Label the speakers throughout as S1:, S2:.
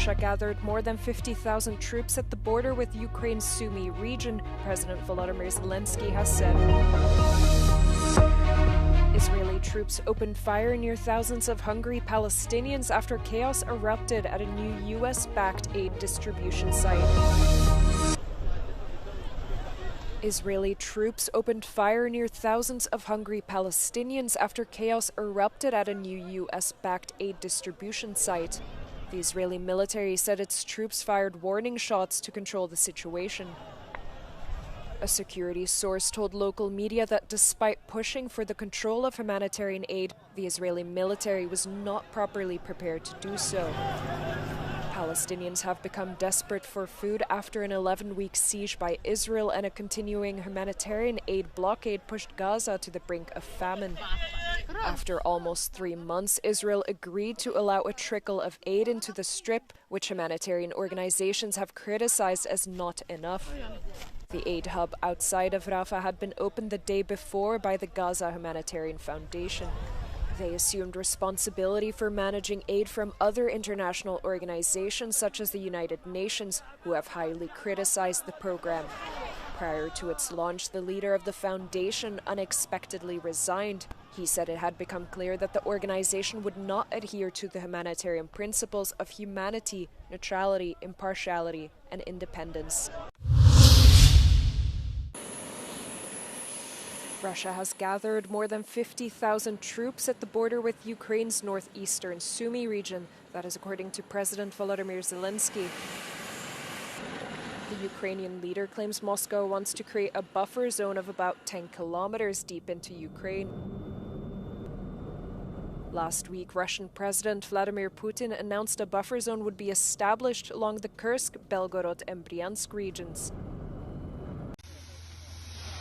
S1: Russia gathered more than 50,000 troops at the border with Ukraine's Sumy region, President Volodymyr Zelensky has said. Israeli troops opened fire near thousands of Hungary Palestinians after chaos erupted at a new US-backed aid distribution site. Israeli troops opened fire near thousands of Hungary Palestinians after chaos erupted at a new US-backed aid distribution site. The Israeli military said its troops fired warning shots to control the situation. A security source told local media that despite pushing for the control of humanitarian aid, the Israeli military was not properly prepared to do so. Palestinians have become desperate for food after an 11-week siege by Israel and a continuing humanitarian aid blockade pushed Gaza to the brink of famine. After almost 3 months, Israel agreed to allow a trickle of aid into the Strip, which humanitarian organizations have criticized as not enough. The aid hub outside of Rafah had been opened the day before by the Gaza Humanitarian Foundation. They assumed responsibility for managing aid from other international organizations such as the United Nations, who have highly criticized the program. Prior to its launch, the leader of the foundation unexpectedly resigned. He said it had become clear that the organization would not adhere to the humanitarian principles of humanity, neutrality, impartiality, and independence. Russia has gathered more than 50,000 troops at the border with Ukraine's northeastern Sumy region. That is according to President Volodymyr Zelensky. The Ukrainian leader claims Moscow wants to create a buffer zone of about 10 kilometers deep into Ukraine. Last week, Russian President Vladimir Putin announced a buffer zone would be established along the Kursk, Belgorod and Bryansk regions.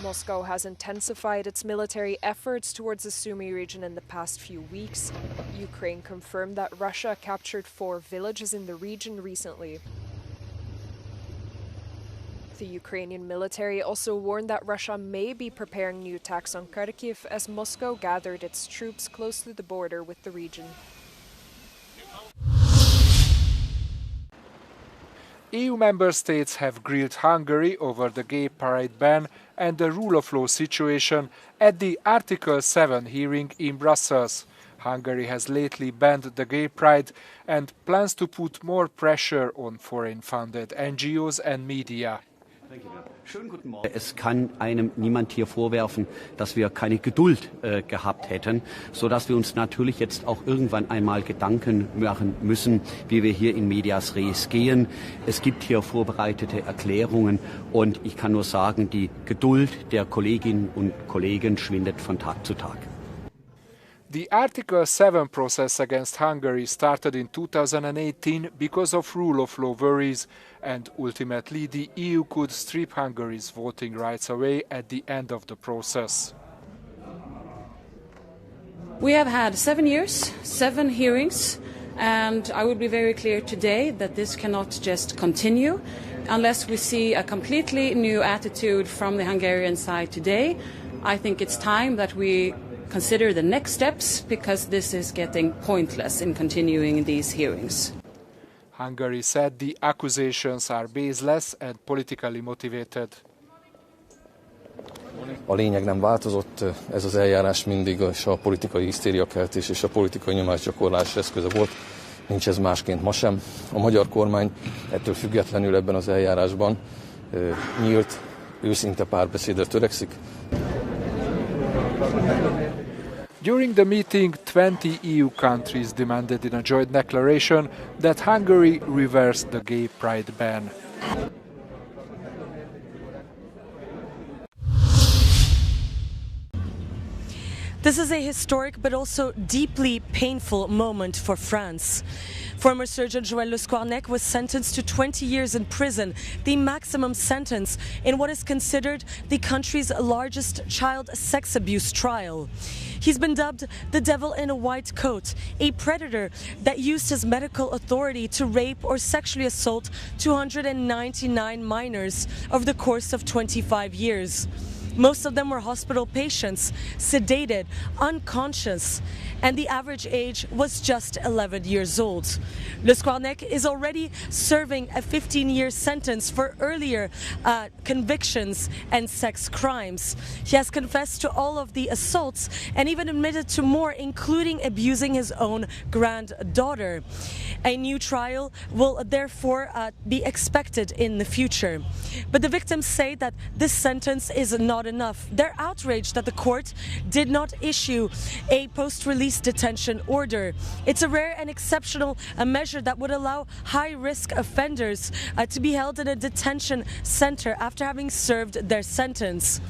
S1: Moscow has intensified its military efforts towards the Sumy region in the past few weeks. Ukraine confirmed that Russia captured 4 villages in the region recently. The Ukrainian military also warned that Russia may be preparing new attacks on Kharkiv as Moscow gathered its troops close to the border with the region.
S2: EU member states have grilled Hungary over the gay pride ban and the rule of law situation at the Article 7 hearing in Brussels. Hungary has lately banned the gay pride and plans to put more pressure on foreign-funded NGOs and media.
S3: Schönen guten Morgen. Es kann einem niemand hier vorwerfen, dass wir keine Geduld gehabt hätten, sodass wir uns natürlich jetzt auch irgendwann einmal Gedanken machen müssen, wie wir hier in medias res gehen. Es gibt hier vorbereitete Erklärungen und ich kann nur sagen, die Geduld der Kolleginnen und Kollegen schwindet von Tag zu Tag.
S2: The Article 7 process against Hungary started in 2018 because of rule of law worries, and ultimately the EU could strip Hungary's voting rights away at the end of the process.
S4: We have had 7 years, 7 hearings, and I would be very clear today that this cannot just continue unless we see a completely new attitude from the Hungarian side today. I think it's time that we consider the next steps, because this is getting pointless in continuing these hearings.
S2: Hungary said the accusations are baseless and politically motivated.
S5: A lényeg nem változott, ez az eljárás mindig a politikai hisztériakeltés és a politikai nyomásgyakorlás eszköze volt. Nincs ez másként ma sem. A magyar kormány ettől függetlenül ebben az eljárásban nyílt, őszinte párbeszédre törekszik.
S2: During the meeting, 20 EU countries demanded in a joint declaration that Hungary reverse the gay pride ban.
S6: This is a historic but also deeply painful moment for France. Former surgeon Joël Le Squarnec was sentenced to 20 years in prison, the maximum sentence in what is considered the country's largest child sex abuse trial. He's been dubbed the devil in a white coat, a predator that used his medical authority to rape or sexually assault 299 minors over the course of 25 years. Most of them were hospital patients, sedated, unconscious, and the average age was just 11 years old. Le Squarnec is already serving a 15-year sentence for earlier convictions and sex crimes. He has confessed to all of the assaults and even admitted to more, including abusing his own granddaughter. A new trial will therefore be expected in the future. But the victims say that this sentence is not enough. They're outraged that the court did not issue a post-release detention order. It's a rare and exceptional measure that would allow high-risk offenders to be held in a detention center after having served their sentence.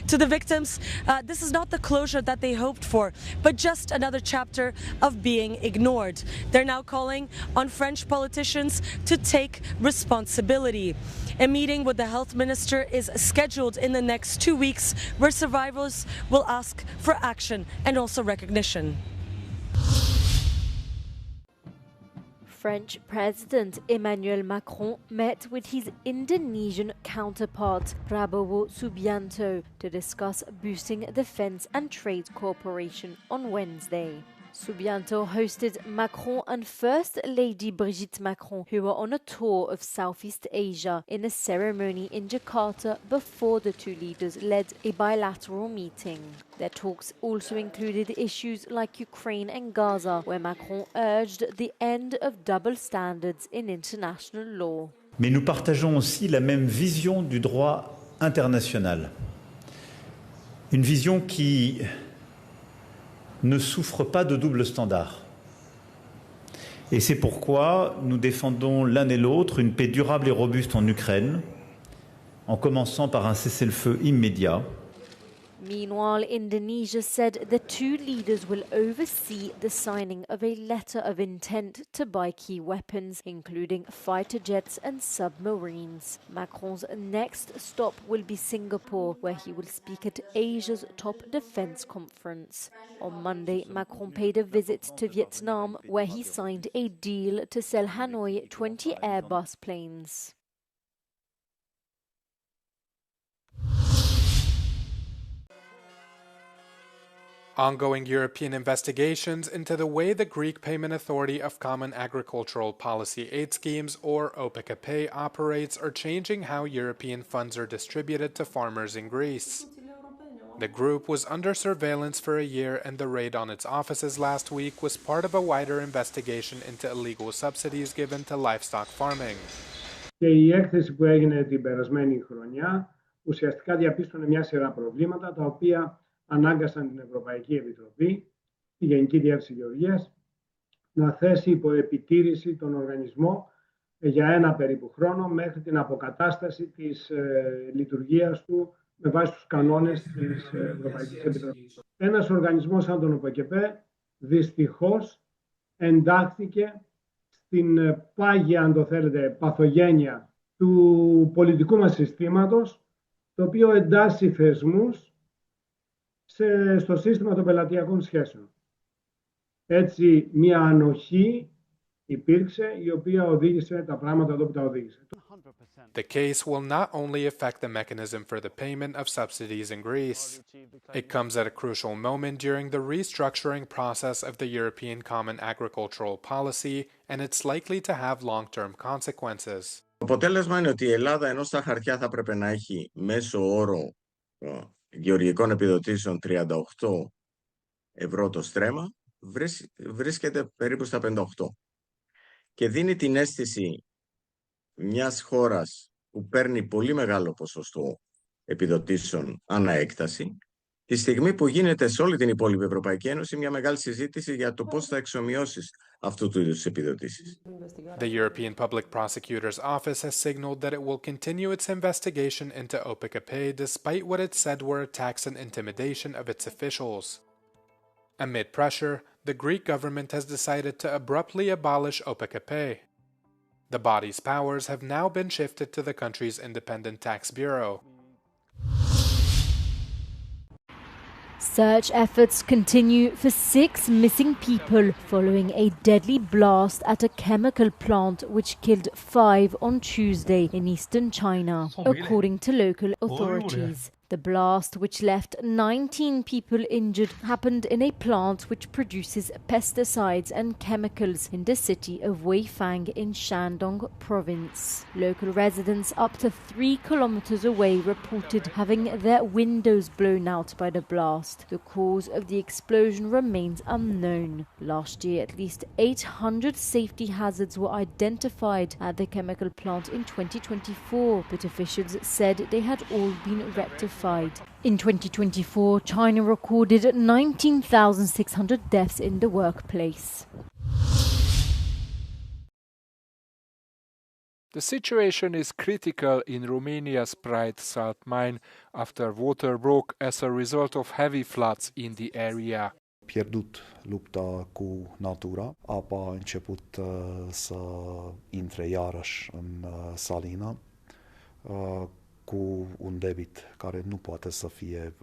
S6: To the victims, this is not the closure that they hoped for, but just another chapter of being ignored. They're now calling on French politicians to take responsibility. A meeting with the health minister is scheduled in the next 2 weeks, where survivors will ask for action and also recognition.
S7: French President Emmanuel Macron met with his Indonesian counterpart Prabowo Subianto to discuss boosting defense and trade cooperation on Wednesday. Subianto hosted Macron and First Lady Brigitte Macron, who were on a tour of Southeast Asia, in a ceremony in Jakarta before the two leaders led a bilateral meeting. Their talks also included issues like Ukraine and Gaza, where Macron urged the end of double standards in international law.
S8: Mais nous partageons aussi la même vision du droit international. Une vision qui ne souffre pas de double standard. Et c'est pourquoi nous défendons l'un et l'autre une paix durable et robuste en Ukraine, en commençant par un cessez-le-feu immédiat.
S7: Meanwhile, Indonesia said the two leaders will oversee the signing of a letter of intent to buy key weapons, including fighter jets and submarines. Macron's next stop will be Singapore, where he will speak at Asia's top defense conference. On Monday, Macron paid a visit to Vietnam, where he signed a deal to sell Hanoi 20 Airbus planes.
S2: Ongoing European investigations into the way the Greek Payment Authority of Common Agricultural Policy Aid Schemes, or OPEC-Pay, operates are changing how European funds are distributed to farmers in Greece. The group was under surveillance for a year, and the raid on its offices last week was part of a wider investigation into illegal subsidies given to livestock farming.
S9: Και η έκθεση που έγινε την περασμένη χρονιά ουσιαστικά διαπίστωνε μια σειρά προβλήματα τα οποία ανάγκασαν την Ευρωπαϊκή Επιτροπή, τη Γενική Διεύθυνση Γεωργίας, να θέσει υπό επιτήρηση τον οργανισμό για ένα περίπου χρόνο μέχρι την αποκατάσταση της λειτουργίας του με βάση τους κανόνες της Ευρωπαϊκής Επιτροπής. Ένας οργανισμός σαν τον ΟΠΕΚΕΠΕ δυστυχώς εντάχθηκε στην πάγια, αν το θέλετε, παθογένεια του πολιτικού μας συστήματος, το οποίο εντάσσει θεσμούς στο σύστημα των πελατειακών σχέσεων. Έτσι, μια ανοχή υπήρξε, η οποία οδήγησε τα πράγματα εδώ που τα οδήγησε.
S2: The case will not only affect the mechanism for the payment of subsidies in Greece. It comes at a crucial moment during the restructuring process of the European Common Agricultural Policy, and it's likely to have long-term consequences.
S10: Το αποτέλεσμα είναι ότι η Ελλάδα, ενώ στα χαρτιά θα έπρεπε να έχει μέσο όρο γεωργικών επιδοτήσεων 38 ευρώ το στρέμμα, βρίσκεται περίπου στα 58. Και δίνει την αίσθηση μιας χώρας που παίρνει πολύ μεγάλο ποσοστό επιδοτήσεων ανά έκταση, τη στιγμή που γίνεται σε όλη την υπόλοιπη Ευρωπαϊκή Ένωση μια μεγάλη συζήτηση για το πώς θα εξομοιώσεις αυτού του είδους επιδοτήσεις.
S2: The European Public Prosecutor's Office has signaled that it will continue its investigation into OPEC-Pay despite what it said were attacks and intimidation of its officials. Amid pressure, the Greek government has decided to abruptly abolish OPEC-Pay. The body's powers have now been shifted to the country's independent tax bureau.
S7: Search efforts continue for 6 missing people following a deadly blast at a chemical plant which killed 5 on Tuesday in eastern China, according to local authorities. The blast, which left 19 people injured, happened in a plant which produces pesticides and chemicals in the city of Weifang in Shandong province. Local residents up to 3 kilometers away reported having their windows blown out by the blast. The cause of the explosion remains unknown. Last year, at least 800 safety hazards were identified at the chemical plant in 2024, but officials said they had all been rectified. In 2024, China recorded 19,600 deaths in the workplace.
S2: The situation is critical in Romania's Pride salt mine after water broke as a result of heavy floods in the area.
S11: Pierdut lupta cu natura, apa a început să intre iarăși în salină, cu un debit care nu poate să fie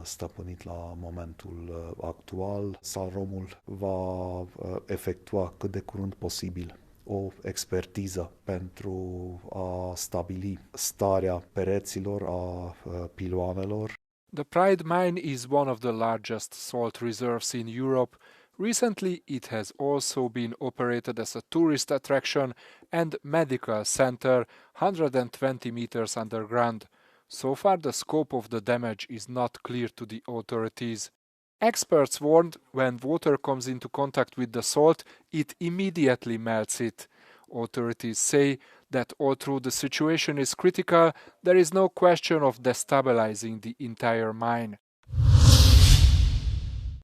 S11: stăpânit la momentul actual. Salromul va efectua cât de curând posibil o expertiză pentru a stabili starea pereților, a piloanelor.
S2: The Pride mine is one of the largest salt reserves in Europe. Recently, it has also been operated as a tourist attraction and medical center, 120 meters underground. So far, the scope of the damage is not clear to the authorities. Experts warned when water comes into contact with the salt, it immediately melts it. Authorities say that although the situation is critical, there is no question of destabilizing the entire mine.